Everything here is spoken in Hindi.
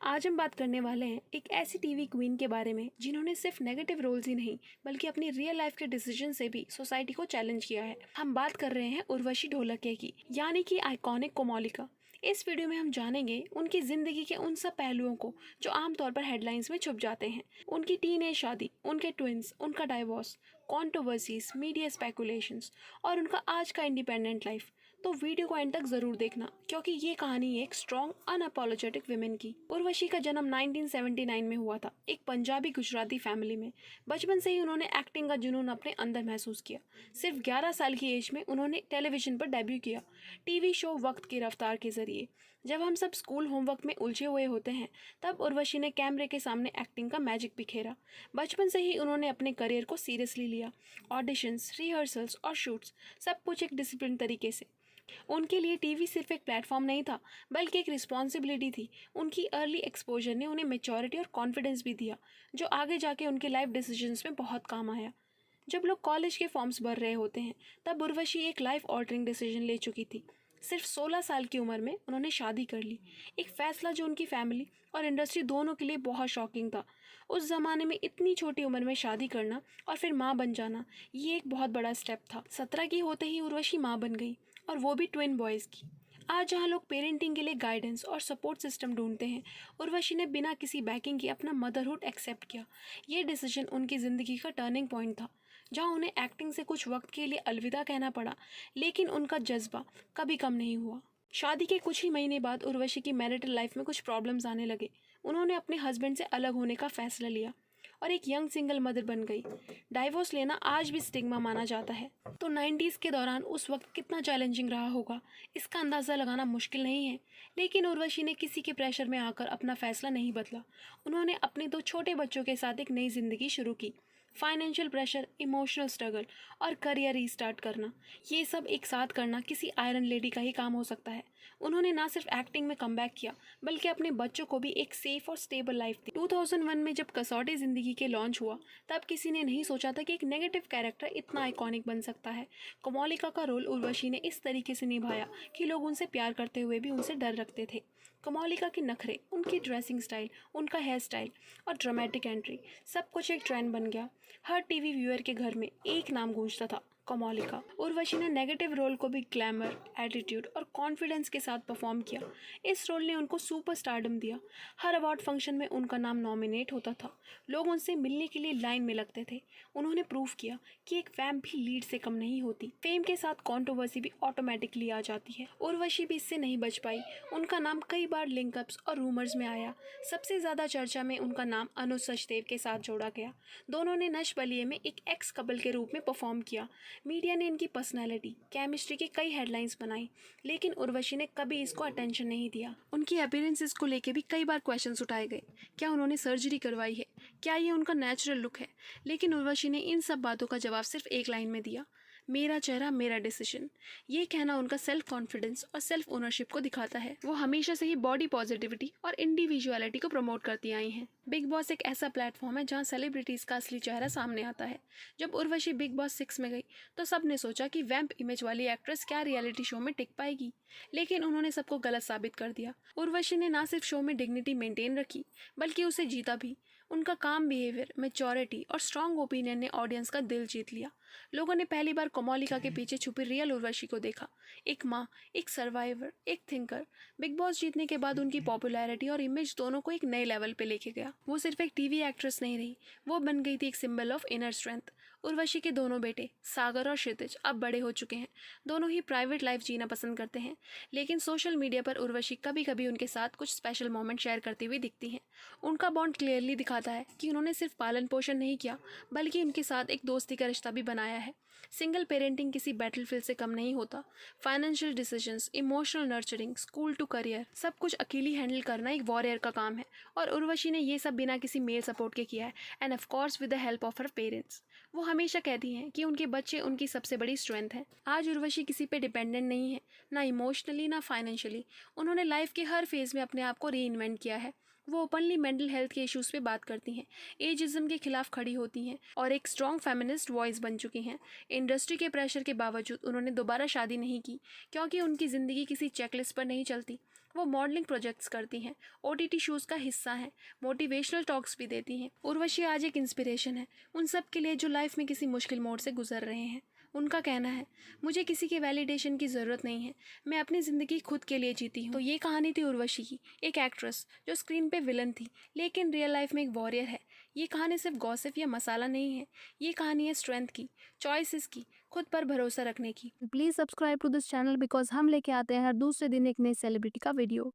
आज हम बात करने वाले हैं एक ऐसी टीवी क्वीन के बारे में जिन्होंने सिर्फ नेगेटिव रोल्स ही नहीं बल्कि अपनी रियल लाइफ के डिसीजन से भी सोसाइटी को चैलेंज किया है। हम बात कर रहे हैं उर्वशी ढोलकिया की, यानी कि आइकॉनिक कोमोलिका। इस वीडियो में हम जानेंगे उनकी जिंदगी के उन सब पहलुओं को जो आमतौर पर हेडलाइंस में छुप जाते हैं। उनकी टीनेज शादी, उनके ट्विंस, उनका डाइवोर्स, कंट्रोवर्सीज, मीडिया स्पेकुलेशंस और उनका आज का इंडिपेंडेंट लाइफ। तो वीडियो को एंड तक जरूर देखना क्योंकि ये कहानी है एक स्ट्रॉन्ग अनअपोलोजेटिक विमेन की। उर्वशी का जन्म 1979 में हुआ था, एक पंजाबी गुजराती फैमिली में। बचपन से ही उन्होंने एक्टिंग का जुनून अपने अंदर महसूस किया। सिर्फ 11 साल की एज में उन्होंने टेलीविजन पर डेब्यू किया, टीवी शो वक्त की रफ्तार के जरिए। जब हम सब स्कूल होमवर्क में उलझे हुए होते हैं तब उर्वशी ने कैमरे के सामने एक्टिंग का मैजिक बिखेरा। बचपन से ही उन्होंने अपने करियर को सीरियसली लिया। ऑडिशंस, रिहर्सल्स और शूट्स, सब कुछ एक डिसिप्लिन तरीके से। उनके लिए टीवी सिर्फ एक प्लेटफॉर्म नहीं था बल्कि एक रिस्पॉन्सिबिलिटी थी। उनकी अर्ली एक्सपोजर ने उन्हें मैच्योरिटी और कॉन्फिडेंस भी दिया जो आगे जाके उनके लाइफ डिसीजंस में बहुत काम आया। जब लोग कॉलेज के फॉर्म्स भर रहे होते हैं तब उर्वशी एक लाइफ ऑल्टरिंग डिसीजन ले चुकी थी। सिर्फ 16 साल की उम्र में उन्होंने शादी कर ली, एक फैसला जो उनकी फैमिली और इंडस्ट्री दोनों के लिए बहुत शॉकिंग था। उस जमाने में इतनी छोटी उम्र में शादी करना और फिर माँ बन जाना, ये एक बहुत बड़ा स्टेप था। 17 की होते ही उर्वशी माँ बन गई, और वो भी ट्विन बॉयज़ की। आज जहाँ लोग पेरेंटिंग के लिए गाइडेंस और सपोर्ट सिस्टम ढूंढते हैं, उर्वशी ने बिना किसी बैकिंग के अपना मदरहुड एक्सेप्ट किया। ये डिसीजन उनकी ज़िंदगी का टर्निंग पॉइंट था, जहाँ उन्हें एक्टिंग से कुछ वक्त के लिए अलविदा कहना पड़ा, लेकिन उनका जज्बा कभी कम नहीं हुआ। शादी के कुछ ही महीने बाद उर्वशी की मैरिटल लाइफ में कुछ प्रॉब्लम्स आने लगे। उन्होंने अपने हस्बैंड से अलग होने का फैसला लिया और एक यंग सिंगल मदर बन गई। डाइवोर्स लेना आज भी स्टिग्मा माना जाता है, तो 90s के दौरान उस वक्त कितना चैलेंजिंग रहा होगा इसका अंदाज़ा लगाना मुश्किल नहीं है। लेकिन उर्वशी ने किसी के प्रेशर में आकर अपना फैसला नहीं बदला। उन्होंने अपने 2 छोटे बच्चों के साथ एक नई जिंदगी शुरू की। फाइनेंशियल प्रेशर, इमोशनल स्ट्रगल और करियर रीस्टार्ट करना, ये सब एक साथ करना किसी आयरन लेडी का ही काम हो सकता है। उन्होंने ना सिर्फ एक्टिंग में कमबैक किया बल्कि अपने बच्चों को भी एक सेफ और स्टेबल लाइफ दी। 2001 में जब कसौटी जिंदगी के लॉन्च हुआ तब किसी ने नहीं सोचा था कि एक नेगेटिव कैरेक्टर इतना आइकॉनिक बन सकता है। कोमोलिका का रोल उर्वशी ने इस तरीके से निभाया कि लोग उनसे प्यार करते हुए भी उनसे डर रखते थे। कोमोलिका के नखरे, उनकी ड्रेसिंग स्टाइल, उनका हेयर स्टाइल और ड्रामेटिक एंट्री, सब कुछ एक ट्रेंड बन गया। हर टीवी व्यूअर के घर में एक नाम गूंजता था, कोमोलिका। उर्वशी ने नेगेटिव रोल को भी ग्लैमर, एटीट्यूड और कॉन्फिडेंस के साथ परफॉर्म किया। इस रोल ने उनको सुपरस्टारडम दिया। हर अवार्ड फंक्शन में उनका नाम नॉमिनेट होता था। लोग उनसे मिलने के लिए लाइन में लगते थे। उन्होंने प्रूव किया कि एक वैम्प भी लीड से कम नहीं होती। फेम के साथ कंट्रोवर्सी भी ऑटोमेटिकली आ जाती है। उर्वशी भी इससे नहीं बच पाई। उनका नाम कई बार लिंकअप्स और रूमर्स में आया। सबसे ज्यादा चर्चा में उनका नाम अनुज सचदेव के साथ जोड़ा गया। दोनों ने नश बलिए में एक एक्स कपल के रूप में परफॉर्म किया। मीडिया ने इनकी पर्सनैलिटी, केमिस्ट्री की कई हेडलाइंस बनाई, लेकिन उर्वशी ने कभी इसको अटेंशन नहीं दिया। उनकी अपीयरेंसेस को लेके भी कई बार क्वेश्चंस उठाए गए। क्या उन्होंने सर्जरी करवाई है? क्या ये उनका नेचुरल लुक है? लेकिन उर्वशी ने इन सब बातों का जवाब सिर्फ एक लाइन में दिया, मेरा चेहरा मेरा डिसीजन। ये कहना उनका सेल्फ कॉन्फिडेंस और सेल्फ ओनरशिप को दिखाता है। वो हमेशा से ही बॉडी पॉजिटिविटी और इंडिविजुअलिटी को प्रमोट करती आई हैं। बिग बॉस एक ऐसा प्लेटफॉर्म है जहां सेलिब्रिटीज का असली चेहरा सामने आता है। जब उर्वशी बिग बॉस 6 में गई तो सबने सोचा कि वैम्प इमेज वाली एक्ट्रेस क्या रियलिटी शो में टिक पाएगी, लेकिन उन्होंने सबको गलत साबित कर दिया। उर्वशी ने ना सिर्फ शो में डिग्निटी मेंटेन रखी बल्कि उसे जीता भी। उनका काम बिहेवियर, मैच्योरिटी और स्ट्रॉन्ग ओपिनियन ने ऑडियंस का दिल जीत लिया। लोगों ने पहली बार कोमोलिका के पीछे छुपी रियल उर्वशी को देखा, एक माँ, एक सर्वाइवर, एक थिंकर। बिग बॉस जीतने के बाद उनकी पॉपुलैरिटी और इमेज दोनों को एक नए लेवल पे लेके गया। वो सिर्फ एक टीवी एक्ट्रेस नहीं रही, वो बन गई थी एक symbol of inner strength. Urvashi के दोनों बेटे सागर और क्षितिज अब बड़े हो चुके हैं। दोनों ही प्राइवेट लाइफ जीना पसंद करते हैं, लेकिन सोशल मीडिया पर उर्वशी कभी कभी उनके साथ कुछ स्पेशल मोमेंट शेयर करती हुई दिखती हैं। उनका बॉन्ड क्लियरली दिखाता है कि उन्होंने सिर्फ पालन पोषण नहीं किया बल्कि उनके साथ एक दोस्ती का रिश्ता भी बनाया है। सिंगल पेरेंटिंग किसी बैटलफील्ड से कम नहीं होता। Financial decisions, emotional nurturing, school to career, सब कुछ अकेली हैंडल करना एक वॉरियर का काम है, और उर्वशी ने ये सब बिना किसी मेल सपोर्ट के किया है, end of course with the help of her parents. वो हमेशा कहती हैं कि उनके बच्चे उनकी सबसे बड़ी स्ट्रेंथ है। आज उर्वशी किसी पे डिपेंडेंट नहीं है, ना इमोशनली ना फाइनेंशियली। उन्होंने लाइफ के हर फेज में अपने आप को री इन्वेंट किया है। वो ओपनली मेंटल हेल्थ के इश्यूज पे बात करती हैं, एजिज्म के खिलाफ खड़ी होती हैं और एक स्ट्रॉन्ग फेमिनिस्ट वॉइस बन चुकी हैं। इंडस्ट्री के प्रेशर के बावजूद उन्होंने दोबारा शादी नहीं की क्योंकि उनकी ज़िंदगी किसी चेकलिस्ट पर नहीं चलती। वो मॉडलिंग प्रोजेक्ट्स करती हैं, ओटीटी शोज़ का हिस्सा हैं, मोटिवेशनल टॉक्स भी देती हैं। उर्वशी आज एक इंस्पिरेशन है उन सब के लिए जो लाइफ में किसी मुश्किल मोड़ से गुजर रहे हैं। उनका कहना है, मुझे किसी के वैलिडेशन की ज़रूरत नहीं है, मैं अपनी ज़िंदगी खुद के लिए जीती हूँ। तो ये कहानी थी उर्वशी की, एक एक्ट्रेस जो स्क्रीन पे विलन थी लेकिन रियल लाइफ में एक वॉरियर है। ये कहानी सिर्फ गॉसिप या मसाला नहीं है, ये कहानी है स्ट्रेंथ की, चॉइसेस की, खुद पर भरोसा रखने की। Please subscribe to this channel because हम लेके आते हैं हर दूसरे दिन एक नई सेलिब्रिटी का वीडियो।